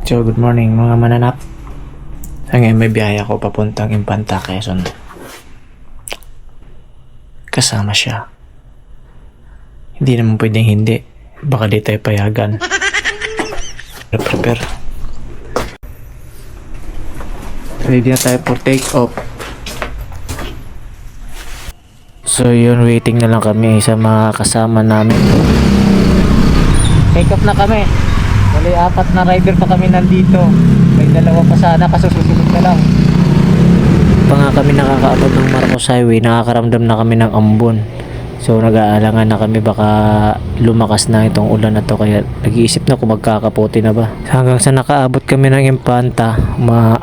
So, good morning mga mananap. Ngayon may biyahe ako papuntang Infanta, Quezon. Kasama siya. Hindi naman pwedeng hindi. Baka di tayo payagan. Prepare. Ready na tayo for take off. So yun, waiting na lang kami sa mga kasama namin. Take off na kami. Bali, 4 na rider pa kami nandito. May 2 pa sana, kaso susunod na lang. Pa nga kami nakakaabot ng Marcos Highway, nakakaramdam na kami ng ambon. So nag-aalangan na kami baka lumakas na itong ulan na to, kaya nag-iisip na kung magkakapote na ba. Hanggang sa nakaabot kami ng Infanta,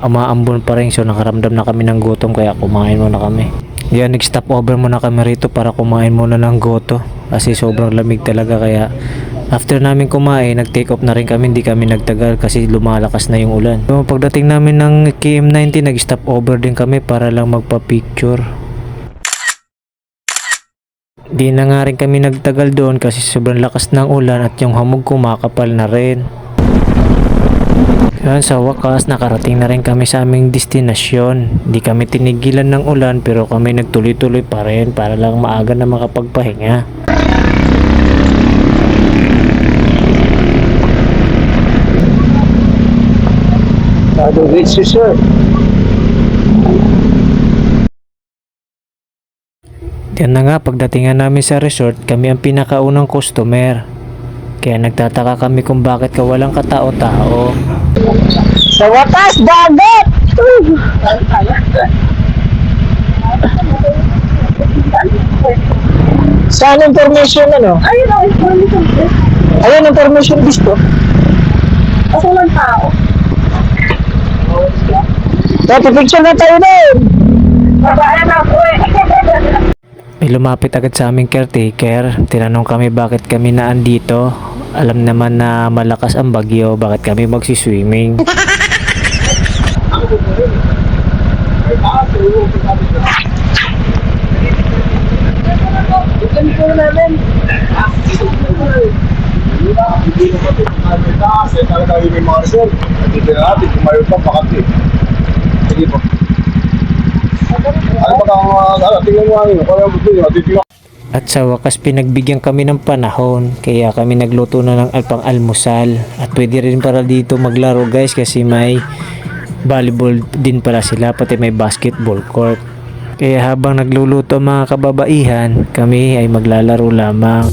umaambon pa rin, so nakaramdam na kami ng gutom, kaya kumain muna kami. Yan, nag-stop over muna kami rito para kumain muna ng goto kasi sobrang lamig talaga, kaya after namin kumain, nag-take off na rin kami, hindi kami nagtagal kasi lumalakas na yung ulan. So, pagdating namin ng KM90, nag-stop over din kami para lang magpa-picture. Di na nga rin kami nagtagal doon kasi sobrang lakas ng ulan at yung hamog kumakapal na rin. Yan, sa wakas, nakarating na rin kami sa aming destinasyon. Di kami tinigilan ng ulan pero kami nagtuloy-tuloy pa rin para lang maaga na makapagpahinga. Great sir. Yan na nga, pagdatingan namin sa resort, kami ang pinakaunang customer. Kaya nagtataka kami kung bakit walang katao-tao. Sa wakas, dagat! Saan information ano? Ayun ang information list. Ayun ang information list ko. Ako lang tao. Picture na tayo doon. Babae na ako eh. May lumapit agad sa aming caretaker. Tinanong kami bakit kami naandito. Alam naman na malakas ang bagyo, bakit kami magsiswimming. Kasi talaga yung mga resort. Hindi na natin, kumayo pa pakati. Sige po. Ano ba kang, tingnan mo ano, kaya mo ito, At sa wakas, pinagbigyan kami ng panahon, kaya kami nagluto na ng almusal. At pwede rin para dito maglaro guys kasi may volleyball din pala sila, pati may basketball court. Kaya habang nagluluto mga kababaihan, kami ay maglalaro lamang.